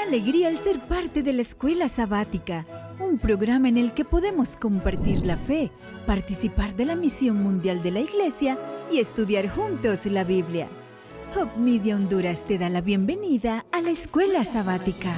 alegría el ser parte de la Escuela Sabática, un programa en el que podemos compartir la fe, participar de la misión mundial de la Iglesia y estudiar juntos la Biblia. Hope Media Honduras te da la bienvenida a la Escuela Sabática.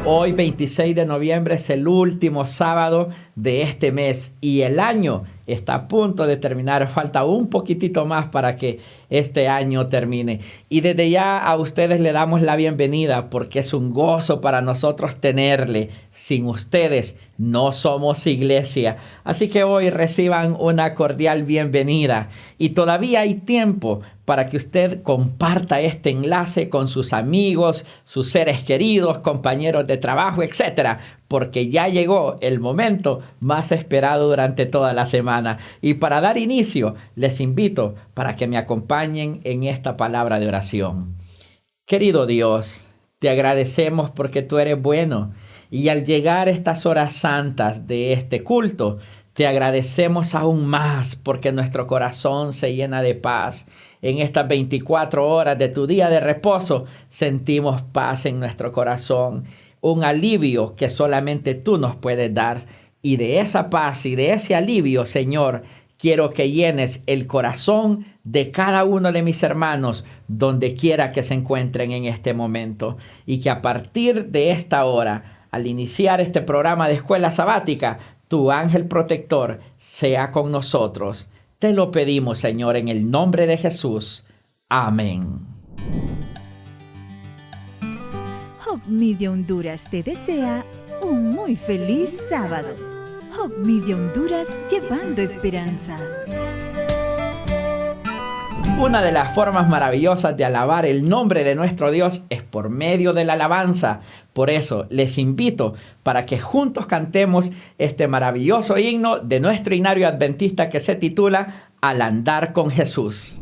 Hoy, 26 de noviembre, es el último sábado de este mes y el año está a punto de terminar. Falta un poquitito más para que este año termine. Y desde ya a ustedes le damos la bienvenida porque es un gozo para nosotros tenerle. Sin ustedes no somos iglesia. Así que hoy reciban una cordial bienvenida. Y todavía hay tiempo para que usted comparta este enlace con sus amigos, sus seres queridos, compañeros de trabajo, etc. Porque ya llegó el momento más esperado durante toda la semana. Y para dar inicio, les invito para que me acompañen en esta palabra de oración. Querido Dios, te agradecemos porque tú eres bueno. Y al llegar estas horas santas de este culto, te agradecemos aún más porque nuestro corazón se llena de paz. En estas 24 horas de tu día de reposo, sentimos paz en nuestro corazón, un alivio que solamente tú nos puedes dar. Y de esa paz y de ese alivio, Señor, quiero que llenes el corazón de cada uno de mis hermanos, donde quiera que se encuentren en este momento. Y que a partir de esta hora, al iniciar este programa de Escuela Sabática, tu ángel protector sea con nosotros. Te lo pedimos, Señor, en el nombre de Jesús. Amén. Hope Media Honduras te desea un muy feliz sábado. Hope Media Honduras, llevando esperanza. Una de las formas maravillosas de alabar el nombre de nuestro Dios es por medio de la alabanza. Por eso les invito para que juntos cantemos este maravilloso himno de nuestro himnario adventista que se titula Al andar con Jesús.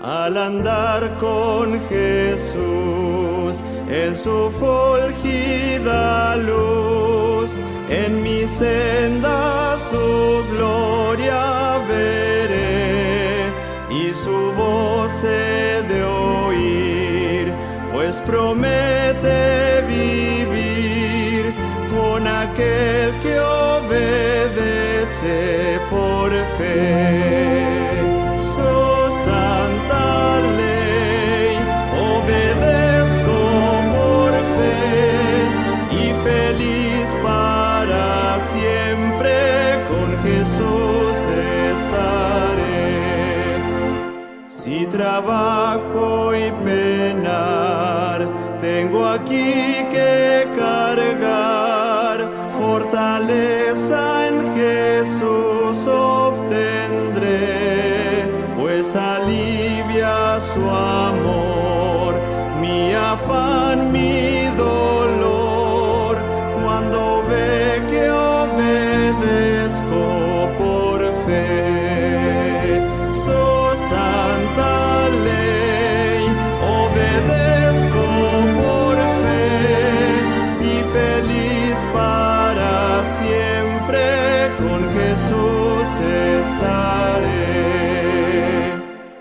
Al andar con Jesús, en su fulgida luz, en mi senda su gloria veré, y su voz he de oír, pues promete vivir con aquel que obedece por fe. Santa ley, obedezco por fe, y feliz para siempre con Jesús estaré. Si trabajo y penar, tengo aquí que cargar, fortaleza en Jesús obtendré, pues alivia su amor, mi afán, mi dolor, cuando ve que obedezco por fe. Santa ley, obedezco por fe, y feliz para siempre con Jesús estaré.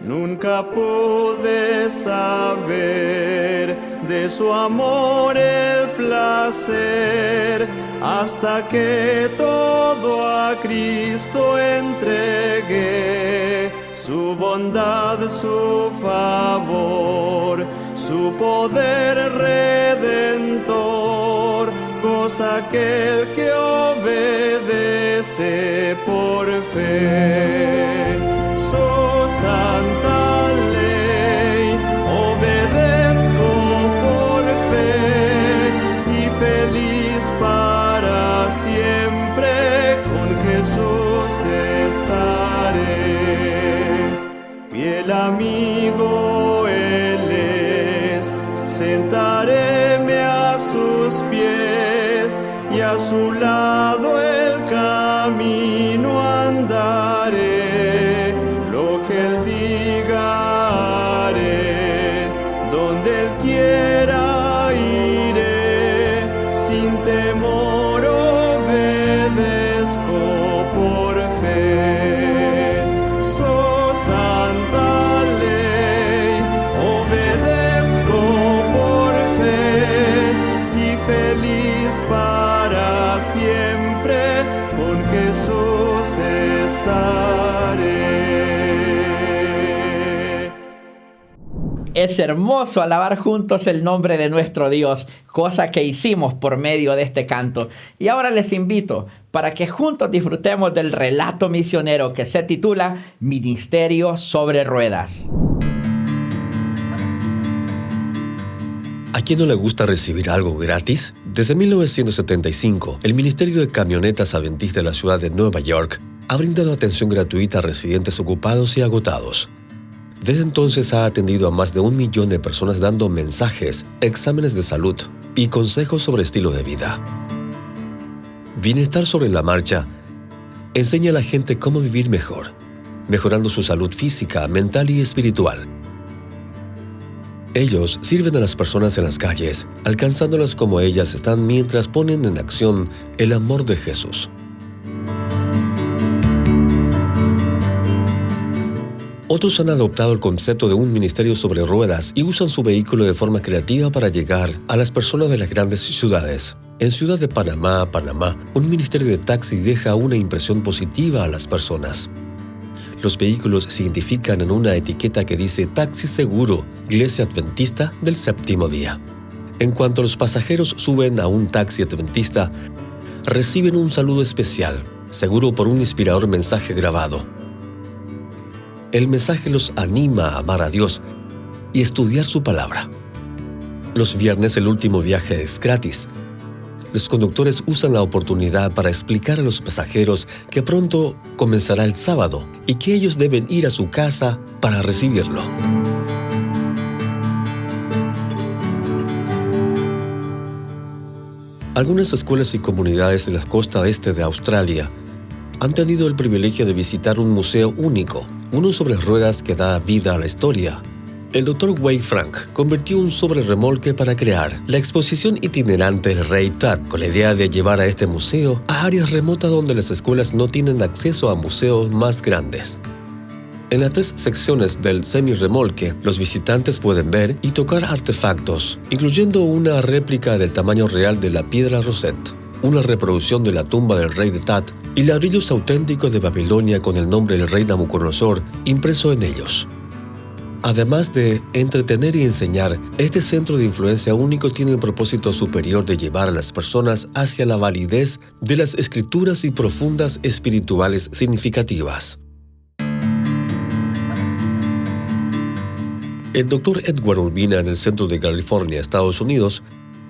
Nunca pude saber de su amor el placer, hasta que todo a Cristo entregué, su bondad, su favor, su poder redentor, goza aquel que obedece por fe. Santa ley, obedezco por fe, y feliz para siempre con Jesús estaré. Fiel amigo Él es, sentaréme a sus pies, y a su lado el camino andaré. Lo que Él diga Es hermoso alabar juntos el nombre de nuestro Dios, cosa que hicimos por medio de este canto. Y ahora les invito para que juntos disfrutemos del relato misionero que se titula Ministerio sobre Ruedas. ¿A quién no le gusta recibir algo gratis? Desde 1975, el Ministerio de Camionetas Adventistas de la ciudad de Nueva York ha brindado atención gratuita a residentes ocupados y agotados. Desde entonces ha atendido a más de 1 millón de personas dando mensajes, exámenes de salud y consejos sobre estilo de vida. Bienestar sobre la marcha enseña a la gente cómo vivir mejor, mejorando su salud física, mental y espiritual. Ellos sirven a las personas en las calles, alcanzándolas como ellas están mientras ponen en acción el amor de Jesús. Otros han adoptado el concepto de un ministerio sobre ruedas y usan su vehículo de forma creativa para llegar a las personas de las grandes ciudades. En Ciudad de Panamá, un ministerio de taxi deja una impresión positiva a las personas. Los vehículos se identifican en una etiqueta que dice Taxi Seguro, Iglesia Adventista del Séptimo Día. En cuanto los pasajeros suben a un taxi adventista, reciben un saludo especial, seguro por un inspirador mensaje grabado. El mensaje los anima a amar a Dios y estudiar su palabra. Los viernes el último viaje es gratis. Los conductores usan la oportunidad para explicar a los pasajeros que pronto comenzará el sábado y que ellos deben ir a su casa para recibirlo. Algunas escuelas y comunidades de la costa este de Australia han tenido el privilegio de visitar un museo único, uno sobre ruedas que da vida a la historia. El Dr. Wade Frank convirtió un sobrerremolque para crear la exposición itinerante del Rey Tut, con la idea de llevar a este museo a áreas remotas donde las escuelas no tienen acceso a museos más grandes. En las 3 secciones del semirremolque, los visitantes pueden ver y tocar artefactos, incluyendo una réplica del tamaño real de la piedra Rosette, una reproducción de la tumba del rey de Tut y ladrillos auténticos de Babilonia con el nombre del rey Nabucodonosor impreso en ellos. Además de entretener y enseñar, este centro de influencia único tiene el propósito superior de llevar a las personas hacia la validez de las escrituras y profundas espirituales significativas. El Dr. Edward Urbina en el centro de California, Estados Unidos,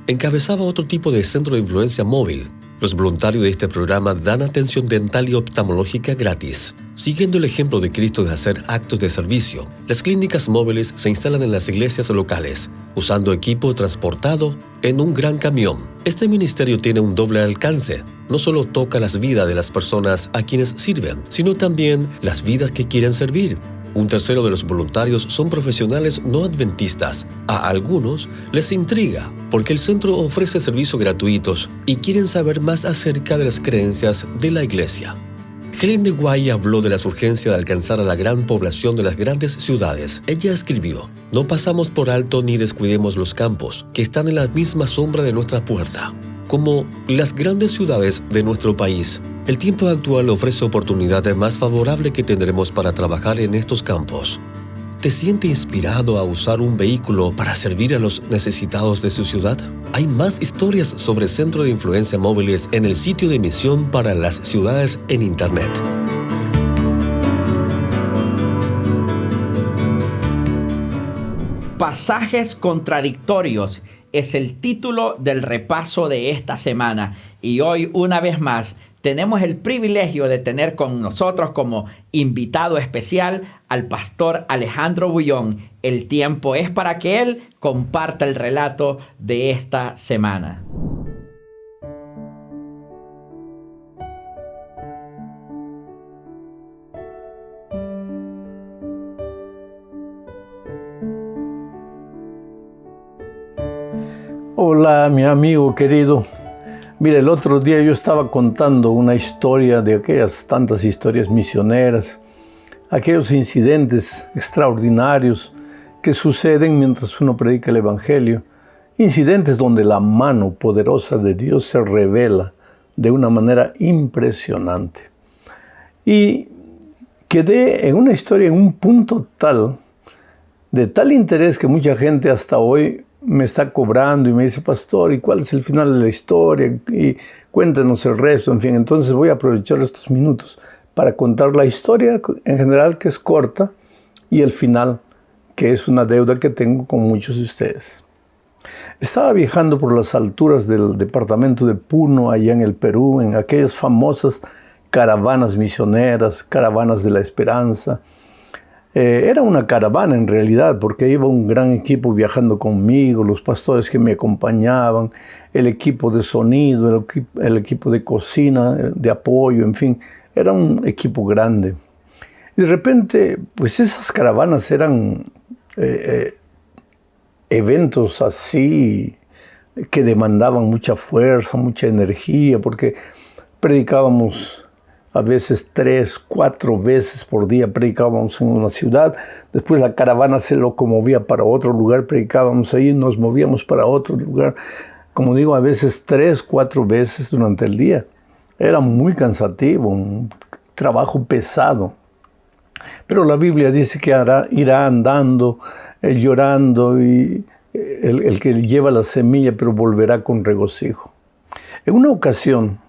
encabezaba otro tipo de centro de influencia móvil. Los voluntarios de este programa dan atención dental y oftalmológica gratis. Siguiendo el ejemplo de Cristo de hacer actos de servicio, las clínicas móviles se instalan en las iglesias locales, usando equipo transportado en un gran camión. Este ministerio tiene un doble alcance. No solo toca las vidas de las personas a quienes sirven, sino también las vidas que quieren servir. Un tercero de los voluntarios son profesionales no adventistas. A algunos les intriga porque el centro ofrece servicios gratuitos y quieren saber más acerca de las creencias de la iglesia. Helen de Guay habló de la urgencia de alcanzar a la gran población de las grandes ciudades. Ella escribió: "No pasamos por alto ni descuidemos los campos, que están en la misma sombra de nuestra puerta, como las grandes ciudades de nuestro país. El tiempo actual ofrece oportunidades más favorables que tendremos para trabajar en estos campos. ¿Te sientes inspirado a usar un vehículo para servir a los necesitados de su ciudad? Hay más historias sobre Centro de Influencia Móviles en el sitio de misión para las ciudades en Internet. Pasajes contradictorios es el título del repaso de esta semana. Y hoy, una vez más, tenemos el privilegio de tener con nosotros como invitado especial al pastor Alejandro Bullón. El tiempo es para que él comparta el relato de esta semana. Hola, mi amigo querido. Mire, el otro día yo estaba contando una historia de aquellas tantas historias misioneras, aquellos incidentes extraordinarios que suceden mientras uno predica el Evangelio, incidentes donde la mano poderosa de Dios se revela de una manera impresionante. Y quedé en una historia en un punto de tal interés que mucha gente hasta hoy me está cobrando y me dice, pastor, ¿y cuál es el final de la historia? Y cuéntenos el resto, en fin. Entonces voy a aprovechar estos minutos para contar la historia en general, que es corta, y el final, que es una deuda que tengo con muchos de ustedes. Estaba viajando por las alturas del departamento de Puno, allá en el Perú, en aquellas famosas caravanas misioneras, caravanas de la esperanza. Era una caravana en realidad, porque iba un gran equipo viajando conmigo, los pastores que me acompañaban, el equipo de sonido, el equipo de cocina, de apoyo, en fin, era un equipo grande. Y de repente, pues esas caravanas eran eventos así que demandaban mucha fuerza, mucha energía, porque predicábamos a veces 3, 4 veces por día, predicábamos en una ciudad, después la caravana se locomovía para otro lugar, predicábamos ahí, nos movíamos para otro lugar, como digo, a veces 3, 4 veces durante el día. Era muy cansativo, un trabajo pesado. Pero la Biblia dice que irá andando, llorando, y el que lleva la semilla, pero volverá con regocijo. En una ocasión,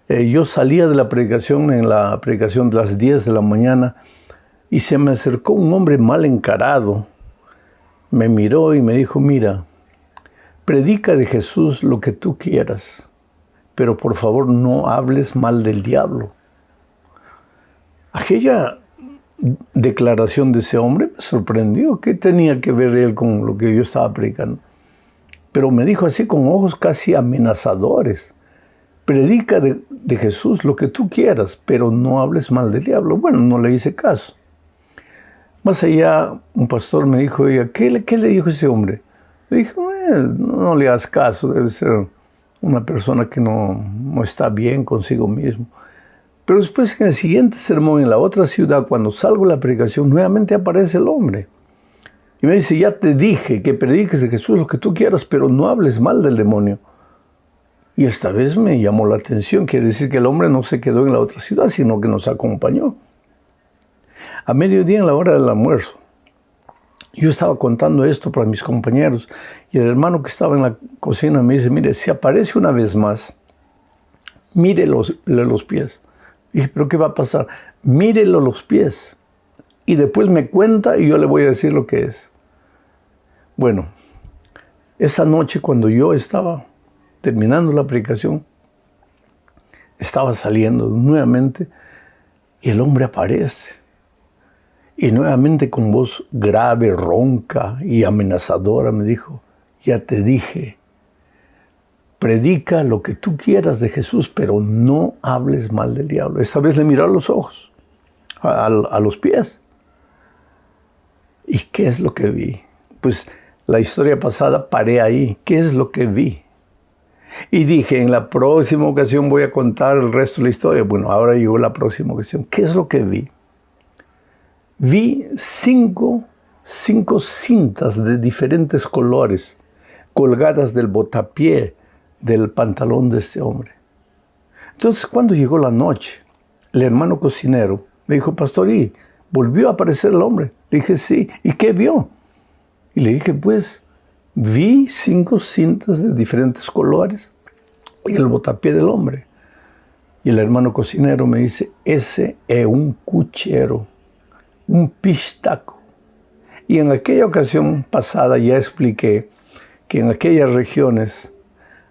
yo salía de la predicación, en la predicación de las 10 de la mañana, y se me acercó un hombre mal encarado. Me miró y me dijo, mira, predica de Jesús lo que tú quieras, pero por favor no hables mal del diablo. Aquella declaración de ese hombre me sorprendió. ¿Qué tenía que ver él con lo que yo estaba predicando? Pero me dijo así con ojos casi amenazadores. Predica de Jesús lo que tú quieras, pero no hables mal del diablo. Bueno, no le hice caso. Más allá, un pastor me dijo, oiga, ¿qué le dijo ese hombre? Le dije, no le hagas caso, debe ser una persona que no está bien consigo mismo. Pero después, en el siguiente sermón, en la otra ciudad, cuando salgo de la predicación, nuevamente aparece el hombre. Y me dice, ya te dije que prediques de Jesús lo que tú quieras, pero no hables mal del demonio. Y esta vez me llamó la atención. Quiere decir que el hombre no se quedó en la otra ciudad, sino que nos acompañó. A mediodía, en la hora del almuerzo, yo estaba contando esto para mis compañeros, y el hermano que estaba en la cocina me dice, mire, si aparece una vez más, mírelo los pies. Y dije, ¿pero qué va a pasar? Mírelo los pies. Y después me cuenta y yo le voy a decir lo que es. Bueno, esa noche cuando yo estaba terminando la predicación, estaba saliendo nuevamente y el hombre aparece. Y nuevamente con voz grave, ronca y amenazadora me dijo, ya te dije, predica lo que tú quieras de Jesús, pero no hables mal del diablo. Esta vez le miró a los ojos, a los pies. ¿Y qué es lo que vi? Pues la historia pasada paré ahí. ¿Qué es lo que vi? Y dije, en la próxima ocasión voy a contar el resto de la historia. Bueno, ahora llegó la próxima ocasión. ¿Qué es lo que vi? Vi cinco cintas de diferentes colores colgadas del botapié del pantalón de este hombre. Entonces, cuando llegó la noche, el hermano cocinero me dijo, pastor, ¿y volvió a aparecer el hombre? Le dije, sí. ¿Y qué vio? Y le dije, pues, vi 5 cintas de diferentes colores y el botapié del hombre. Y el hermano cocinero me dice, ese es un cuchero, un pistaco. Y en aquella ocasión pasada ya expliqué que en aquellas regiones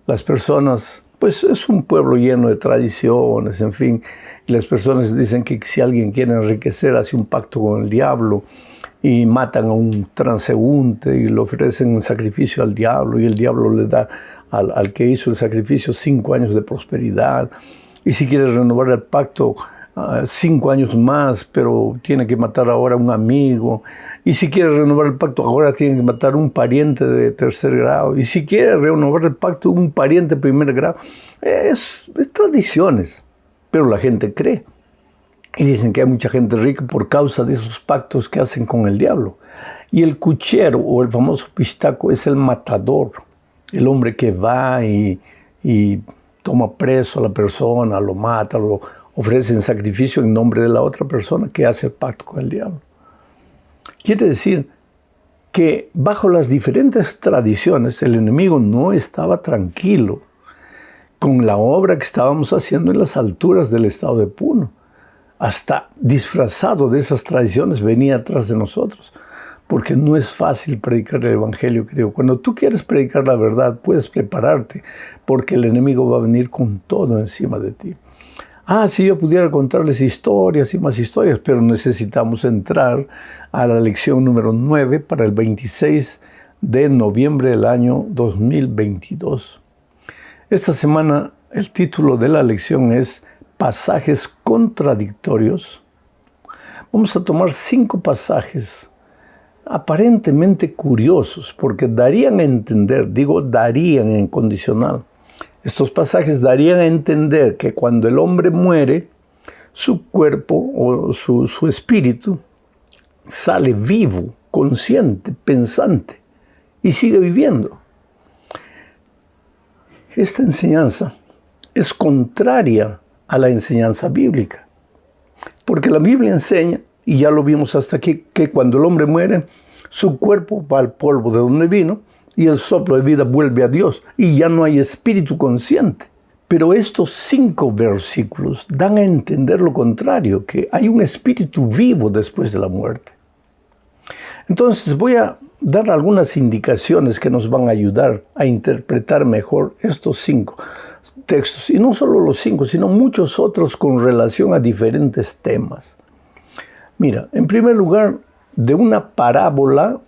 las personas, pues es un pueblo lleno de tradiciones, en fin, y las personas dicen que si alguien quiere enriquecer hace un pacto con el diablo y matan a un transeúnte y le ofrecen un sacrificio al diablo y el diablo le da al que hizo el sacrificio 5 años de prosperidad. Y si quiere renovar el pacto, 5 años más, pero tiene que matar ahora a un amigo. Y si quiere renovar el pacto, ahora tiene que matar a un pariente de 3er grado. Y si quiere renovar el pacto, un pariente de 1er grado. Es tradiciones, pero la gente cree. Y dicen que hay mucha gente rica por causa de esos pactos que hacen con el diablo. Y el cuchero, o el famoso pistaco, es el matador. El hombre que va y toma preso a la persona, lo mata, o ofrecen sacrificio en nombre de la otra persona que hace el pacto con el diablo. Quiere decir que bajo las diferentes tradiciones el enemigo no estaba tranquilo con la obra que estábamos haciendo en las alturas del estado de Puno. Hasta disfrazado de esas tradiciones venía atrás de nosotros, porque no es fácil predicar el evangelio, creo. Cuando tú quieres predicar la verdad, puedes prepararte, porque el enemigo va a venir con todo encima de ti. Si yo pudiera contarles historias y más historias, pero necesitamos entrar a la lección número 9 para el 26 de noviembre del año 2022. Esta semana el título de la lección es Pasajes contradictorios. Vamos a tomar 5 pasajes aparentemente curiosos, porque darían a entender, darían en condicional. Estos pasajes darían a entender que cuando el hombre muere, su cuerpo o su espíritu sale vivo, consciente, pensante y sigue viviendo. Esta enseñanza es contraria a la enseñanza bíblica, porque la Biblia enseña, y ya lo vimos hasta aquí, que cuando el hombre muere, su cuerpo va al polvo de donde vino y el soplo de vida vuelve a Dios y ya no hay espíritu consciente. Pero estos 5 versículos dan a entender lo contrario, que hay un espíritu vivo después de la muerte. Entonces voy a dar algunas indicaciones que nos van a ayudar a interpretar mejor estos 5 textos. Y no solo los 5, sino muchos otros con relación a diferentes temas. Mira, en primer lugar, de una parábola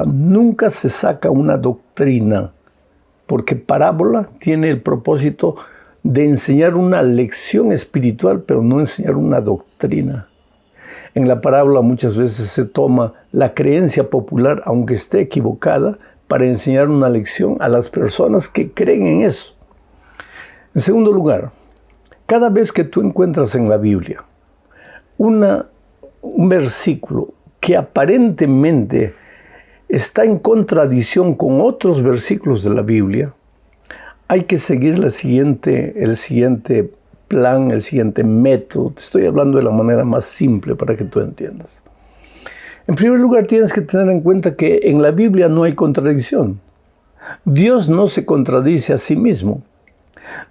nunca se saca una doctrina, porque parábola tiene el propósito de enseñar una lección espiritual, pero no enseñar una doctrina. En la parábola muchas veces se toma la creencia popular, aunque esté equivocada, para enseñar una lección a las personas que creen en eso. En segundo lugar, cada vez que tú encuentras en la Biblia un versículo que aparentemente está en contradicción con otros versículos de la Biblia, hay que seguir el siguiente plan, el siguiente método. Te estoy hablando de la manera más simple para que tú entiendas. En primer lugar, tienes que tener en cuenta que en la Biblia no hay contradicción. Dios no se contradice a sí mismo.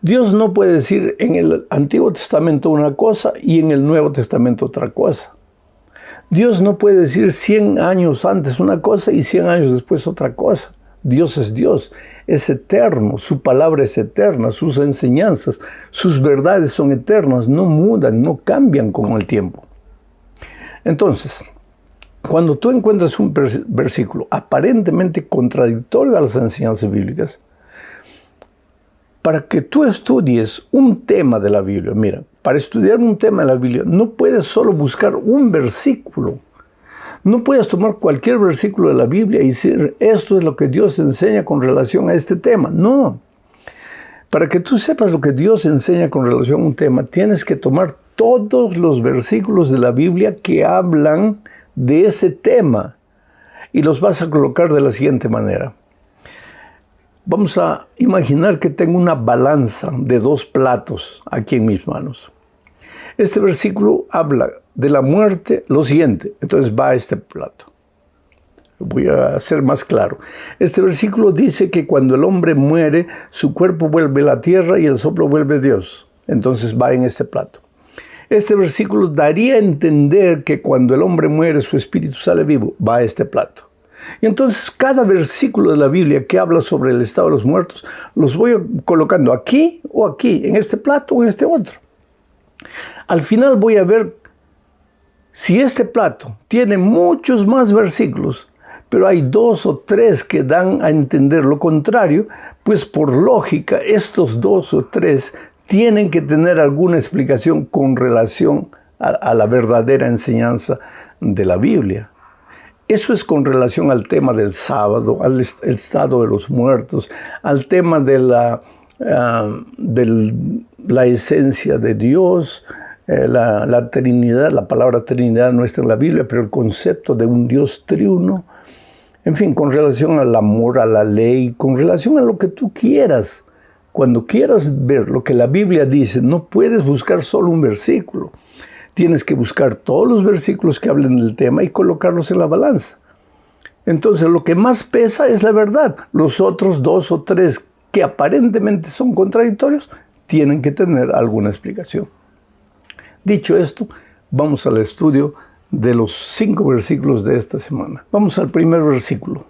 Dios no puede decir en el Antiguo Testamento una cosa y en el Nuevo Testamento otra cosa. Dios no puede decir 100 años antes una cosa y 100 años después otra cosa. Dios, es eterno, su palabra es eterna, sus enseñanzas, sus verdades son eternas, no mudan, no cambian con el tiempo. Entonces, cuando tú encuentras un versículo aparentemente contradictorio a las enseñanzas bíblicas, para que tú estudies un tema de la Biblia, mira, para estudiar un tema de la Biblia no puedes solo buscar un versículo. No puedes tomar cualquier versículo de la Biblia y decir, esto es lo que Dios enseña con relación a este tema. No. Para que tú sepas lo que Dios enseña con relación a un tema, tienes que tomar todos los versículos de la Biblia que hablan de ese tema y los vas a colocar de la siguiente manera. Vamos a imaginar que tengo una balanza de 2 platos aquí en mis manos. Este versículo habla de la muerte, lo siguiente. Entonces va a este plato. Voy a ser más claro. Este versículo dice que cuando el hombre muere, su cuerpo vuelve a la tierra y el soplo vuelve a Dios. Entonces va en este plato. Este versículo daría a entender que cuando el hombre muere, su espíritu sale vivo. Va a este plato. Y entonces cada versículo de la Biblia que habla sobre el estado de los muertos, los voy colocando aquí o aquí, en este plato o en este otro. Al final voy a ver si este plato tiene muchos más versículos, pero hay 2 o 3 que dan a entender lo contrario, pues por lógica estos 2 o 3 tienen que tener alguna explicación con relación a la verdadera enseñanza de la Biblia. Eso es con relación al tema del sábado, al estado de los muertos, al tema de la esencia de Dios, la Trinidad. La palabra Trinidad no está en la Biblia, pero el concepto de un Dios triuno. En fin, con relación al amor, a la ley, con relación a lo que tú quieras, Cuando quieras ver lo que la Biblia dice, no puedes buscar solo un versículo. Tienes que buscar todos los versículos que hablen del tema y colocarlos en la balanza. Entonces, lo que más pesa es la verdad. Los otros 2 o 3 que aparentemente son contradictorios, tienen que tener alguna explicación. Dicho esto, vamos al estudio de los 5 versículos de esta semana. Vamos al primer versículo.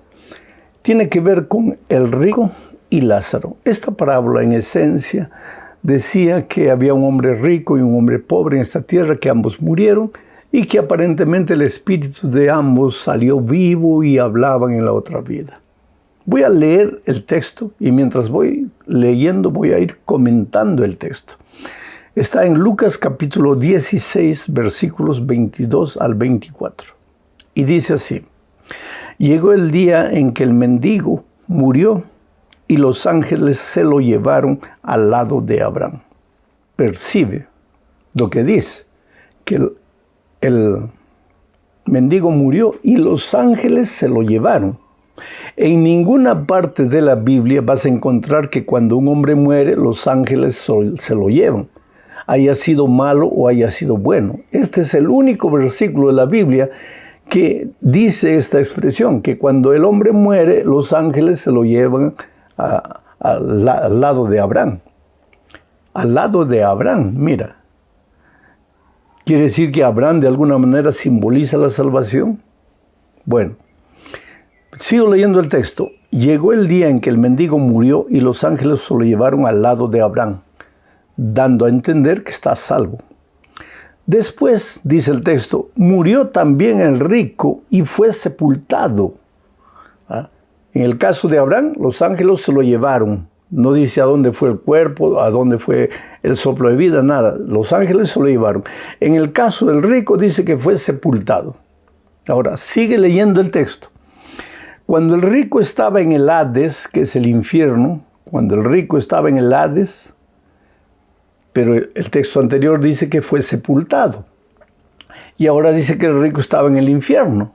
Tiene que ver con el rico y Lázaro. Esta parábola, en esencia, decía que había un hombre rico y un hombre pobre en esta tierra, que ambos murieron, y que aparentemente el espíritu de ambos salió vivo y hablaban en la otra vida. Voy a leer el texto y mientras voy leyendo voy a ir comentando el texto. Está en Lucas capítulo 16, versículos 22 al 24. Y dice así: llegó el día en que el mendigo murió y los ángeles se lo llevaron al lado de Abraham. Percibe lo que dice, que el mendigo murió y los ángeles se lo llevaron. En ninguna parte de la Biblia vas a encontrar que cuando un hombre muere, los ángeles se lo llevan, haya sido malo o haya sido bueno. Este es el único versículo de la Biblia que dice esta expresión, que cuando el hombre muere, los ángeles se lo llevan al lado de Abraham. Al lado de Abraham, mira. ¿Quiere decir que Abraham de alguna manera simboliza la salvación? Bueno, sigo leyendo el texto. Llegó el día en que el mendigo murió y los ángeles se lo llevaron al lado de Abraham, dando a entender que está a salvo. Después, dice el texto, murió también el rico y fue sepultado. En el caso de Abraham, los ángeles se lo llevaron. No dice a dónde fue el cuerpo, a dónde fue el soplo de vida, nada. Los ángeles se lo llevaron. En el caso del rico dice que fue sepultado. Ahora, sigue leyendo el texto. Cuando el rico estaba en el Hades, que es el infierno, cuando el rico estaba en el Hades, pero el texto anterior dice que fue sepultado. Y ahora dice que el rico estaba en el infierno.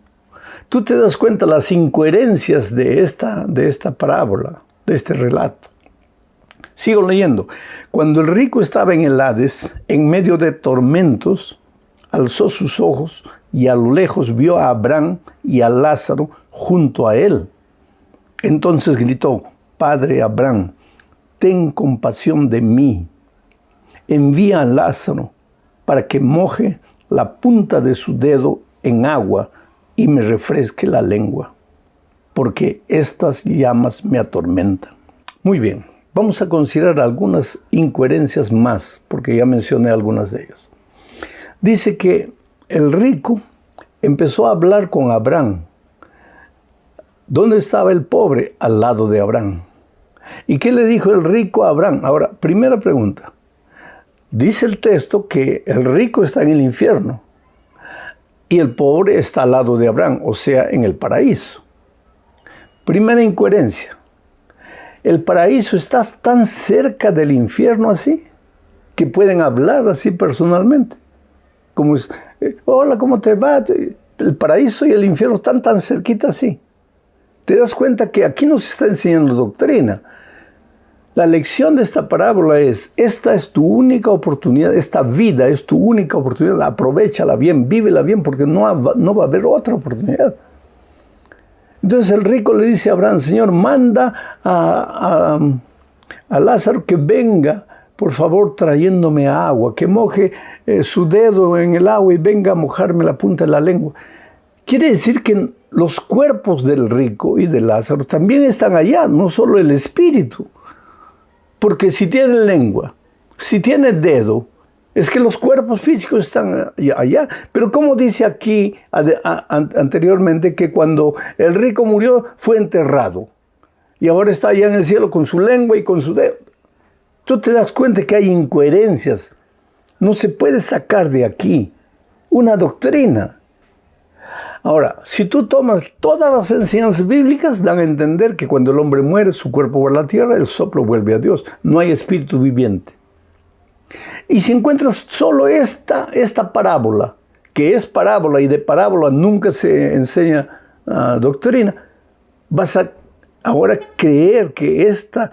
Tú te das cuenta las incoherencias de esta parábola, de este relato. Sigo leyendo. Cuando el rico estaba en el Hades, en medio de tormentos, alzó sus ojos y a lo lejos vio a Abraham y a Lázaro junto a él. Entonces gritó: Padre Abraham, ten compasión de mí. Envía a Lázaro para que moje la punta de su dedo en agua y me refresque la lengua, porque estas llamas me atormentan. Muy bien, vamos a considerar algunas incoherencias más, porque ya mencioné algunas de ellas. Dice que el rico empezó a hablar con Abraham. ¿Dónde estaba el pobre? Al lado de Abraham. ¿Y qué le dijo el rico a Abraham? Ahora, primera pregunta. Dice el texto que el rico está en el infierno y el pobre está al lado de Abraham, o sea, en el paraíso. Primera incoherencia. ¿El paraíso está tan cerca del infierno así? Que pueden hablar así personalmente. Como es, hola, ¿cómo te va? El paraíso y el infierno están tan cerquita así. Te das cuenta que aquí nos está enseñando doctrina. La lección de esta parábola es: esta es tu única oportunidad, esta vida es tu única oportunidad, aprovéchala bien, vívela bien, porque no va a haber otra oportunidad. Entonces el rico le dice a Abraham: Señor, manda a Lázaro que venga, por favor, trayéndome agua, que moje su dedo en el agua y venga a mojarme la punta de la lengua. Quiere decir que los cuerpos del rico y de Lázaro también están allá, no solo el espíritu. Porque si tiene lengua, si tiene dedo, es que los cuerpos físicos están allá. Pero como dice aquí anteriormente, que cuando el rico murió fue enterrado. Y ahora está allá en el cielo con su lengua y con su dedo. Tú te das cuenta que hay incoherencias. No se puede sacar de aquí una doctrina. Ahora, si tú tomas todas las enseñanzas bíblicas, dan a entender que cuando el hombre muere, su cuerpo va a la tierra, el soplo vuelve a Dios. No hay espíritu viviente. Y si encuentras solo esta parábola, que es parábola y de parábola nunca se enseña doctrina, vas a ahora creer que esta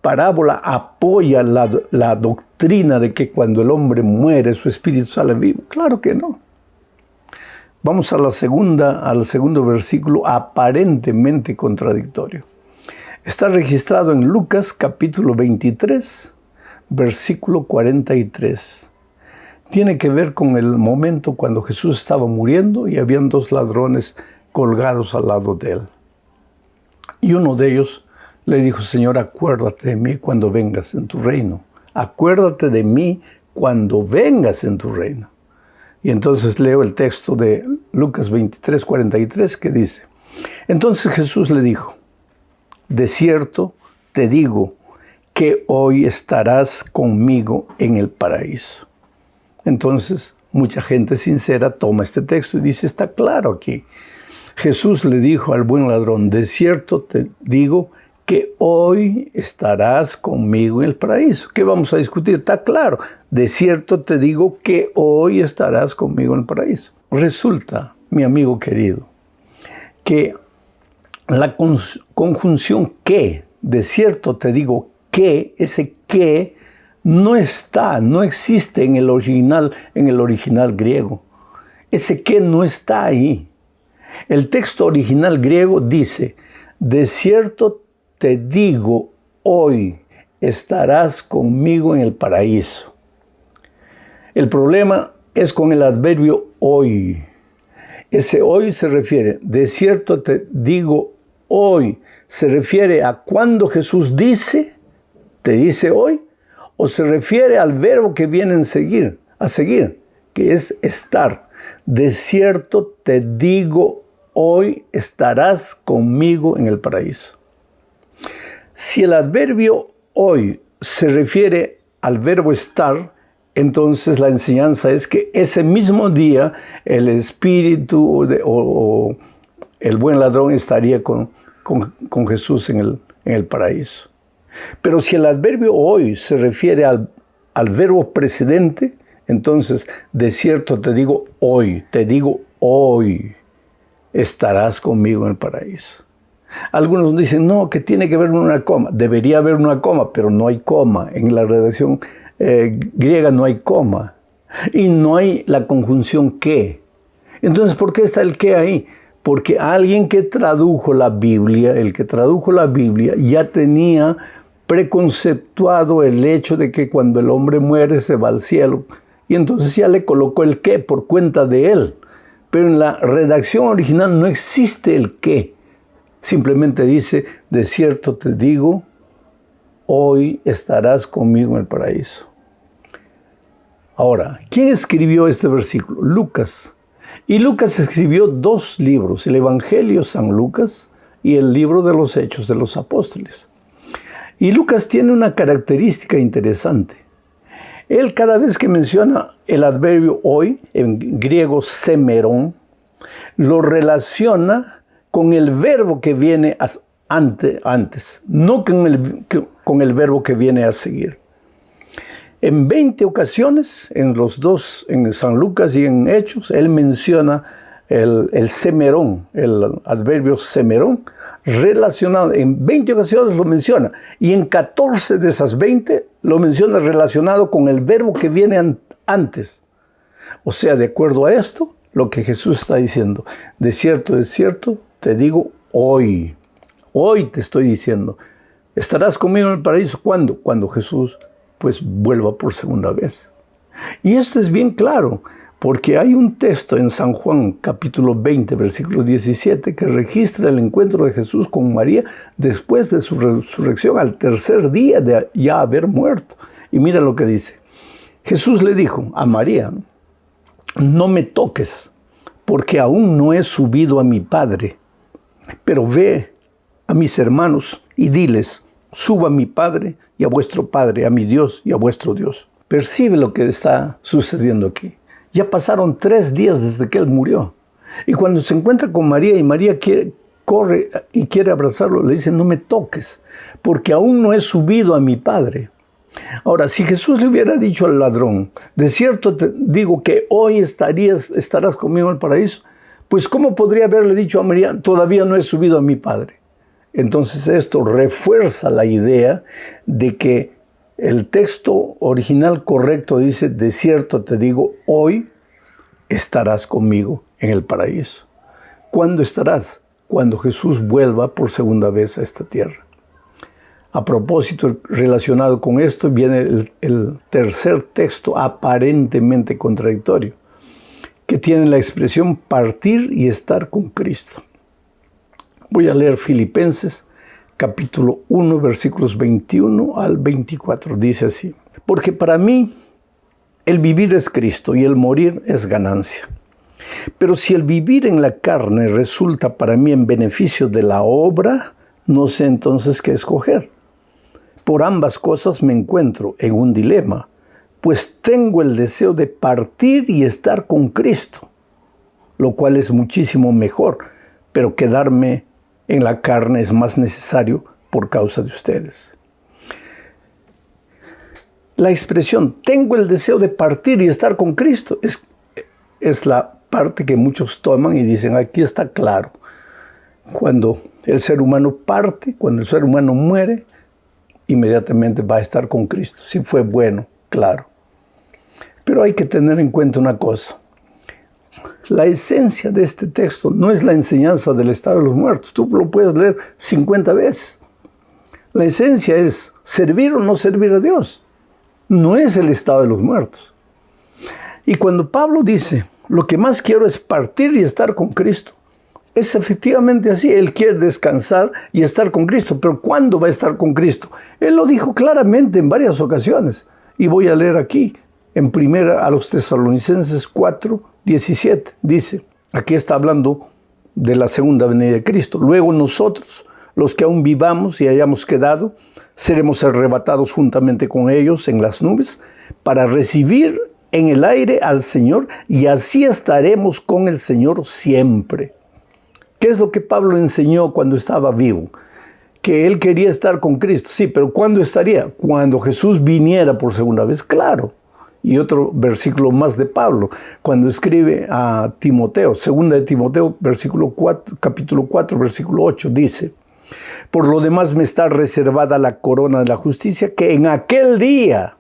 parábola apoya la doctrina de que cuando el hombre muere, su espíritu sale vivo. Claro que no. Vamos al segundo versículo, aparentemente contradictorio. Está registrado en Lucas capítulo 23, versículo 43. Tiene que ver con el momento cuando Jesús estaba muriendo y habían dos ladrones colgados al lado de él. Y uno de ellos le dijo: Señor, acuérdate de mí cuando vengas en tu reino. Acuérdate de mí cuando vengas en tu reino. Y entonces leo el texto de Lucas 23, 43 que dice: Entonces Jesús le dijo: de cierto te digo que hoy estarás conmigo en el paraíso. Entonces mucha gente sincera toma este texto y dice: está claro aquí. Jesús le dijo al buen ladrón: de cierto te digo que hoy estarás conmigo en el paraíso. ¿Qué vamos a discutir? Está claro. De cierto te digo que hoy estarás conmigo en el paraíso. Resulta, mi amigo querido, que la conjunción que, de cierto te digo que, ese que no existe en el original griego. Ese que no está ahí. El texto original griego dice: de cierto te digo, hoy estarás conmigo en el paraíso. El problema es con el adverbio hoy. Ese hoy se refiere, de cierto te digo hoy, se refiere a cuando Jesús dice, te dice hoy, o se refiere al verbo que viene a seguir, que es estar. De cierto te digo hoy estarás conmigo en el paraíso. Si el adverbio hoy se refiere al verbo estar, entonces la enseñanza es que ese mismo día el espíritu o el buen ladrón estaría con Jesús en el paraíso. Pero si el adverbio hoy se refiere al verbo precedente, entonces de cierto te digo hoy estarás conmigo en el paraíso. Algunos dicen, no, que tiene que haber una coma. Debería haber una coma, pero no hay coma. En la redacción griega no hay coma. Y no hay la conjunción que. Entonces, ¿por qué está el que ahí? Porque alguien que tradujo la Biblia, ya tenía preconceptuado el hecho de que cuando el hombre muere se va al cielo. Y entonces ya le colocó el que por cuenta de él. Pero en la redacción original no existe el que. Simplemente dice, de cierto te digo, hoy estarás conmigo en el paraíso. Ahora, ¿quién escribió este versículo? Lucas. Y Lucas escribió dos libros, el Evangelio San Lucas y el libro de los Hechos de los Apóstoles. Y Lucas tiene una característica interesante. Él cada vez que menciona el adverbio hoy, en griego semerón, lo relaciona con el verbo que viene antes, no con el verbo que viene a seguir. En 20 ocasiones, en los dos, en San Lucas y en Hechos, él menciona el semerón, el adverbio semerón, relacionado. En 20 ocasiones lo menciona, y en 14 de esas 20 lo menciona relacionado con el verbo que viene antes. O sea, de acuerdo a esto, lo que Jesús está diciendo, de cierto, te digo hoy te estoy diciendo, estarás conmigo en el paraíso. ¿Cuándo? Cuando Jesús vuelva por segunda vez. Y esto es bien claro, porque hay un texto en San Juan, capítulo 20, versículo 17, que registra el encuentro de Jesús con María después de su resurrección al tercer día de ya haber muerto. Y mira lo que dice. Jesús le dijo a María, no me toques, porque aún no he subido a mi Padre, pero ve a mis hermanos y diles, suba a mi Padre y a vuestro Padre, a mi Dios y a vuestro Dios. Percibe lo que está sucediendo aquí. Ya pasaron 3 días desde que él murió. Y cuando se encuentra con María y María corre y quiere abrazarlo, le dice, no me toques, porque aún no he subido a mi Padre. Ahora, si Jesús le hubiera dicho al ladrón, de cierto te digo que hoy estarás conmigo en el paraíso, pues ¿cómo podría haberle dicho a María, todavía no he subido a mi Padre? Entonces esto refuerza la idea de que el texto original correcto dice, de cierto te digo, hoy estarás conmigo en el paraíso. ¿Cuándo estarás? Cuando Jesús vuelva por segunda vez a esta tierra. A propósito, relacionado con esto, viene el tercer texto aparentemente contradictorio, que tiene la expresión partir y estar con Cristo. Voy a leer Filipenses capítulo 1, versículos 21 al 24. Dice así: porque para mí el vivir es Cristo y el morir es ganancia. Pero si el vivir en la carne resulta para mí en beneficio de la obra, no sé entonces qué escoger. Por ambas cosas me encuentro en un dilema, pues tengo el deseo de partir y estar con Cristo, lo cual es muchísimo mejor, pero quedarme en la carne es más necesario por causa de ustedes. La expresión tengo el deseo de partir y estar con Cristo es la parte que muchos toman y dicen, aquí está claro. Cuando el ser humano parte, cuando el ser humano muere, inmediatamente va a estar con Cristo. Si fue bueno, claro. Pero hay que tener en cuenta una cosa. La esencia de este texto no es la enseñanza del estado de los muertos. Tú lo puedes leer 50 veces. La esencia es servir o no servir a Dios. No es el estado de los muertos. Y cuando Pablo dice, lo que más quiero es partir y estar con Cristo, es efectivamente así. Él quiere descansar y estar con Cristo. Pero ¿cuándo va a estar con Cristo? Él lo dijo claramente en varias ocasiones. Y voy a leer aquí, en primera a los Tesalonicenses 4:17. Dice, aquí está hablando de la segunda venida de Cristo. Luego nosotros, los que aún vivamos y hayamos quedado, seremos arrebatados juntamente con ellos en las nubes para recibir en el aire al Señor y así estaremos con el Señor siempre. ¿Qué es lo que Pablo enseñó cuando estaba vivo? Que él quería estar con Cristo. Sí, pero ¿cuándo estaría? Cuando Jesús viniera por segunda vez, claro. Y otro versículo más de Pablo, cuando escribe a Timoteo, segunda de Timoteo, capítulo 4, versículo 8, dice, por lo demás me está reservada la corona de la justicia, que en aquel día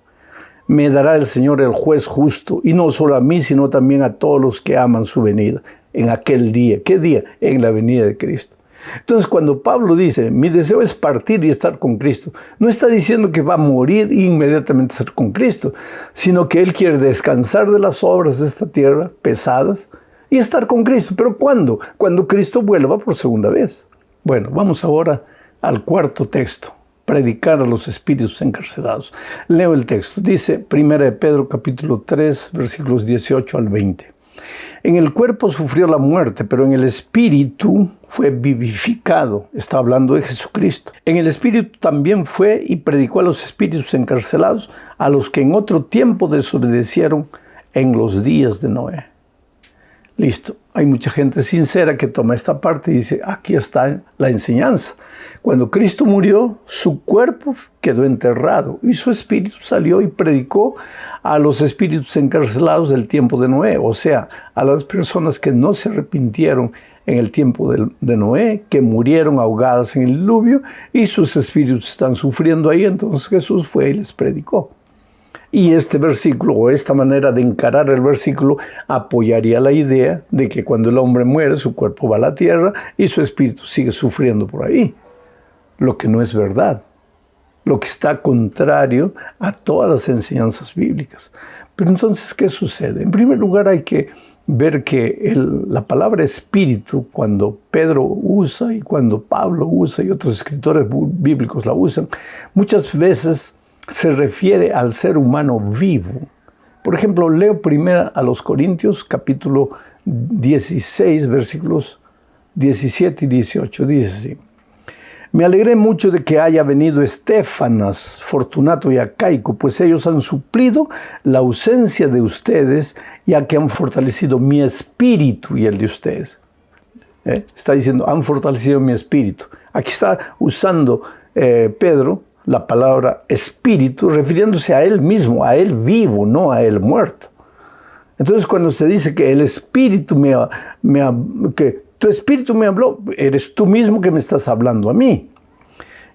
me dará el Señor el juez justo, y no solo a mí, sino también a todos los que aman su venida. En aquel día. ¿Qué día? En la venida de Cristo. Entonces, cuando Pablo dice, mi deseo es partir y estar con Cristo, no está diciendo que va a morir e inmediatamente estar con Cristo, sino que él quiere descansar de las obras de esta tierra pesadas y estar con Cristo. ¿Pero cuándo? Cuando Cristo vuelva por segunda vez. Bueno, vamos ahora al cuarto texto. Predicar a los espíritus encarcelados. Leo el texto. Dice 1 de Pedro capítulo 3, versículos 18 al 20. En el cuerpo sufrió la muerte, pero en el espíritu fue vivificado. Está hablando de Jesucristo. En el espíritu también fue y predicó a los espíritus encarcelados, a los que en otro tiempo desobedecieron en los días de Noé. Listo. Hay mucha gente sincera que toma esta parte y dice, aquí está la enseñanza. Cuando Cristo murió, su cuerpo quedó enterrado y su espíritu salió y predicó a los espíritus encarcelados del tiempo de Noé. O sea, a las personas que no se arrepintieron en el tiempo de Noé, que murieron ahogadas en el diluvio y sus espíritus están sufriendo ahí. Entonces Jesús fue y les predicó. Y este versículo, o esta manera de encarar el versículo, apoyaría la idea de que cuando el hombre muere, su cuerpo va a la tierra y su espíritu sigue sufriendo por ahí. Lo que no es verdad. Lo que está contrario a todas las enseñanzas bíblicas. Pero entonces, ¿qué sucede? En primer lugar, hay que ver que la palabra espíritu, cuando Pedro usa y cuando Pablo usa y otros escritores bíblicos la usan, muchas veces se refiere al ser humano vivo. Por ejemplo, leo primero a los Corintios, capítulo 16, versículos 17 y 18. Dice así: me alegré mucho de que haya venido Estéfanas, Fortunato y Acaico, pues ellos han suplido la ausencia de ustedes, ya que han fortalecido mi espíritu y el de ustedes. Está diciendo, han fortalecido mi espíritu. Aquí está usando Pedro la palabra espíritu, refiriéndose a él mismo, a él vivo, no a él muerto. Entonces, cuando se dice que el espíritu que Tu espíritu me habló, eres tú mismo que me estás hablando a mí.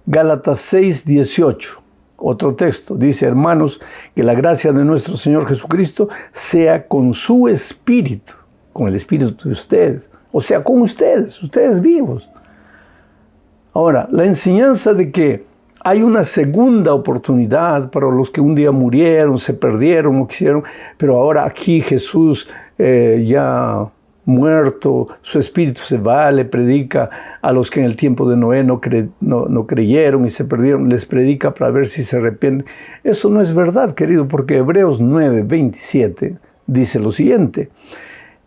Gálatas 6:18, otro texto, dice: hermanos, que la gracia de nuestro Señor Jesucristo sea con su espíritu, con el espíritu de ustedes, o sea, con ustedes vivos. Ahora, la enseñanza de que hay una segunda oportunidad para los que un día murieron, se perdieron, no quisieron, pero ahora aquí Jesús ya muerto, su espíritu se va, le predica a los que en el tiempo de Noé no creyeron y se perdieron, les predica para ver si se arrepienten. Eso no es verdad, querido, porque Hebreos 9:27 dice lo siguiente: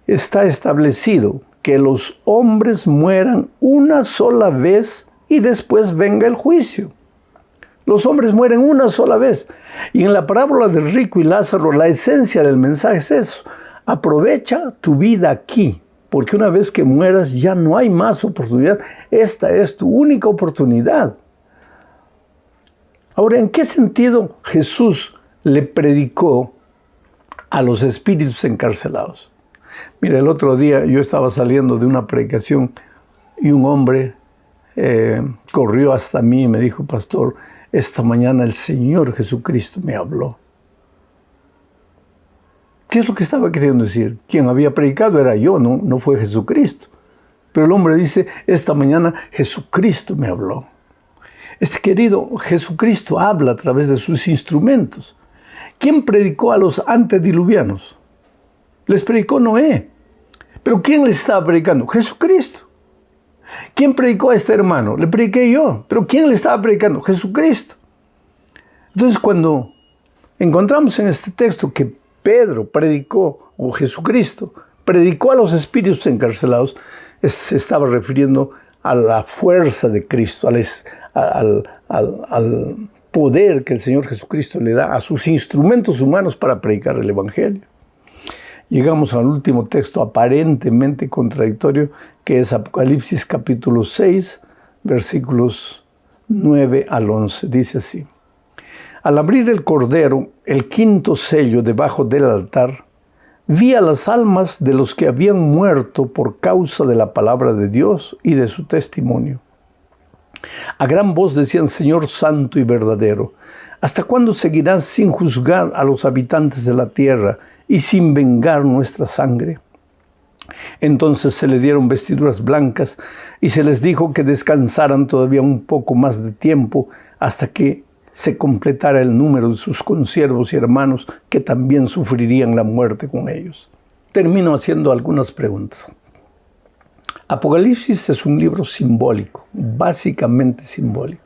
está establecido que los hombres mueran una sola vez y después venga el juicio. Los hombres mueren una sola vez. Y en la parábola del rico y Lázaro, la esencia del mensaje es eso: aprovecha tu vida aquí, porque una vez que mueras ya no hay más oportunidad. Esta es tu única oportunidad. Ahora, ¿en qué sentido Jesús le predicó a los espíritus encarcelados? Mira, el otro día yo estaba saliendo de una predicación y un hombre corrió hasta mí y me dijo: pastor, esta mañana el Señor Jesucristo me habló. ¿Qué es lo que estaba queriendo decir? Quien había predicado era yo, no fue Jesucristo. Pero el hombre dice: esta mañana Jesucristo me habló. Querido, Jesucristo habla a través de sus instrumentos. ¿Quién predicó a los antediluvianos? Les predicó Noé. ¿Pero quién les estaba predicando? Jesucristo. ¿Quién predicó a este hermano? Le prediqué yo. ¿Pero quién le estaba predicando? Jesucristo. Entonces, cuando encontramos en este texto que Pedro predicó, o Jesucristo predicó a los espíritus encarcelados, se estaba refiriendo a la fuerza de Cristo, al poder que el Señor Jesucristo le da a sus instrumentos humanos para predicar el Evangelio. Llegamos al último texto aparentemente contradictorio, que es Apocalipsis capítulo 6, versículos 9 al 11. Dice así: al abrir el Cordero el quinto sello debajo del altar, vi a las almas de los que habían muerto por causa de la palabra de Dios y de su testimonio. A gran voz decían: Señor santo y verdadero, ¿hasta cuándo seguirás sin juzgar a los habitantes de la tierra y sin vengar nuestra sangre? Entonces se le dieron vestiduras blancas y se les dijo que descansaran todavía un poco más de tiempo hasta que se completara el número de sus consiervos y hermanos que también sufrirían la muerte con ellos. Termino haciendo algunas preguntas. Apocalipsis es un libro simbólico, básicamente simbólico.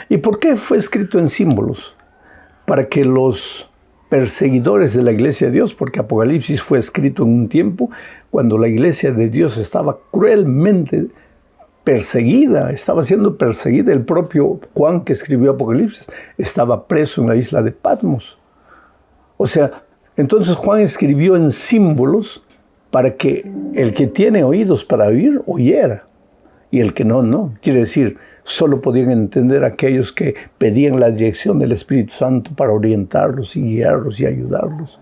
¿Y por qué fue escrito en símbolos? Para que los perseguidores de la Iglesia de Dios, porque Apocalipsis fue escrito en un tiempo cuando la Iglesia de Dios estaba cruelmente perseguida, estaba siendo perseguida. El propio Juan, que escribió Apocalipsis, estaba preso en la isla de Patmos. O sea, entonces Juan escribió en símbolos para que el que tiene oídos para oír, oyera. Y el que no. Quiere decir, solo podían entender aquellos que pedían la dirección del Espíritu Santo para orientarlos y guiarlos y ayudarlos.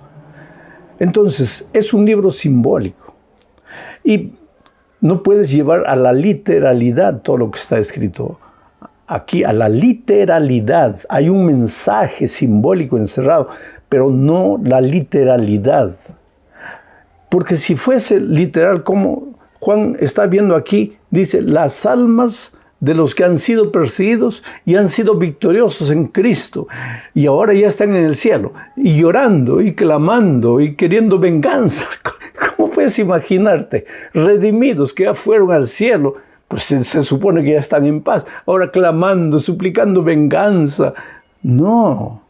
Entonces, es un libro simbólico. Y no puedes llevar a la literalidad todo lo que está escrito aquí, a la literalidad. Hay un mensaje simbólico encerrado, pero no la literalidad. Porque si fuese literal, como Juan está viendo aquí, dice: las almas de los que han sido perseguidos y han sido victoriosos en Cristo, y ahora ya están en el cielo, y llorando, y clamando, y queriendo venganza. ¿Cómo puedes imaginarte? Redimidos que ya fueron al cielo, pues se supone que ya están en paz, ahora clamando, suplicando venganza. No,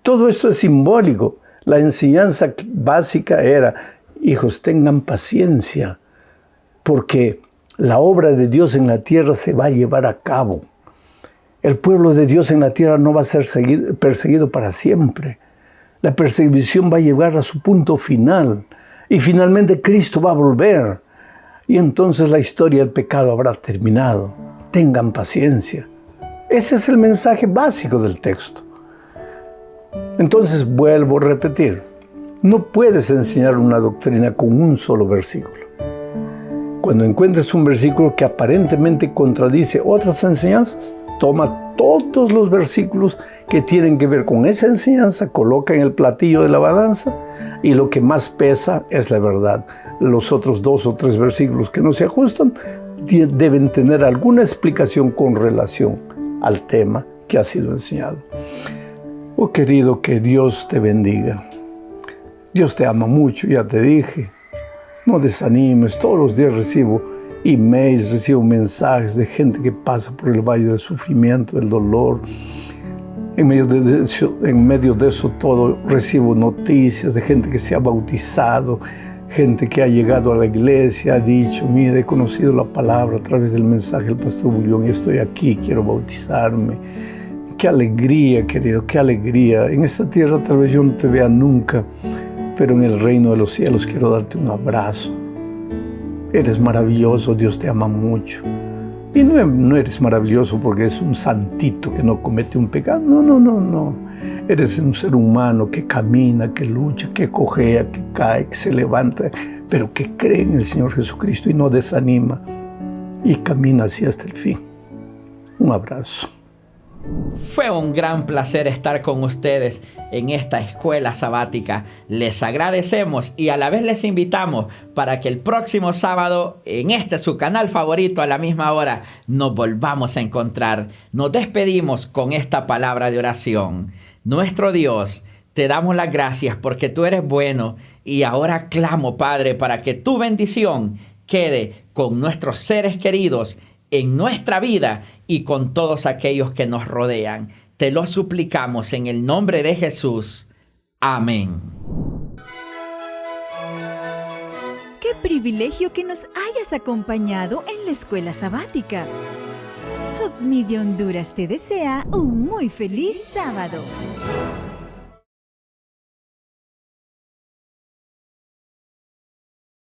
todo esto es simbólico. La enseñanza básica era: hijos, tengan paciencia, porque la obra de Dios en la tierra se va a llevar a cabo. El pueblo de Dios en la tierra no va a ser perseguido para siempre. La persecución va a llegar a su punto final. Y finalmente Cristo va a volver. Y entonces la historia del pecado habrá terminado. Tengan paciencia. Ese es el mensaje básico del texto. Entonces vuelvo a repetir. No puedes enseñar una doctrina con un solo versículo. Cuando encuentres un versículo que aparentemente contradice otras enseñanzas, toma todos los versículos que tienen que ver con esa enseñanza, coloca en el platillo de la balanza y lo que más pesa es la verdad. Los otros 2 o 3 versículos que no se ajustan deben tener alguna explicación con relación al tema que ha sido enseñado. Oh querido, que Dios te bendiga. Dios te ama mucho, ya te dije. No desanimes, todos los días recibo emails, recibo mensajes de gente que pasa por el valle del sufrimiento, del dolor. En medio de eso todo recibo noticias de gente que se ha bautizado, gente que ha llegado a la iglesia, ha dicho, mire, he conocido la palabra a través del mensaje del pastor Bullón y estoy aquí, quiero bautizarme. Qué alegría, querido, qué alegría. En esta tierra tal vez yo no te vea nunca, pero en el reino de los cielos quiero darte un abrazo. Eres maravilloso, Dios te ama mucho. Y no eres maravilloso porque es un santito que no comete un pecado. No. Eres un ser humano que camina, que lucha, que cojea, que cae, que se levanta, pero que cree en el Señor Jesucristo y no desanima y camina así hasta el fin. Un abrazo. Fue un gran placer estar con ustedes en esta escuela sabática. Les agradecemos y a la vez les invitamos para que el próximo sábado en su canal favorito a la misma hora nos volvamos a encontrar. Nos despedimos con esta palabra de oración. Nuestro Dios, te damos las gracias porque tú eres bueno y ahora clamo, Padre, para que tu bendición quede con nuestros seres queridos en nuestra vida y con todos aquellos que nos rodean. Te lo suplicamos en el nombre de Jesús. Amén. ¡Qué privilegio que nos hayas acompañado en la escuela sabática! Hope Media Honduras te desea un muy feliz sábado.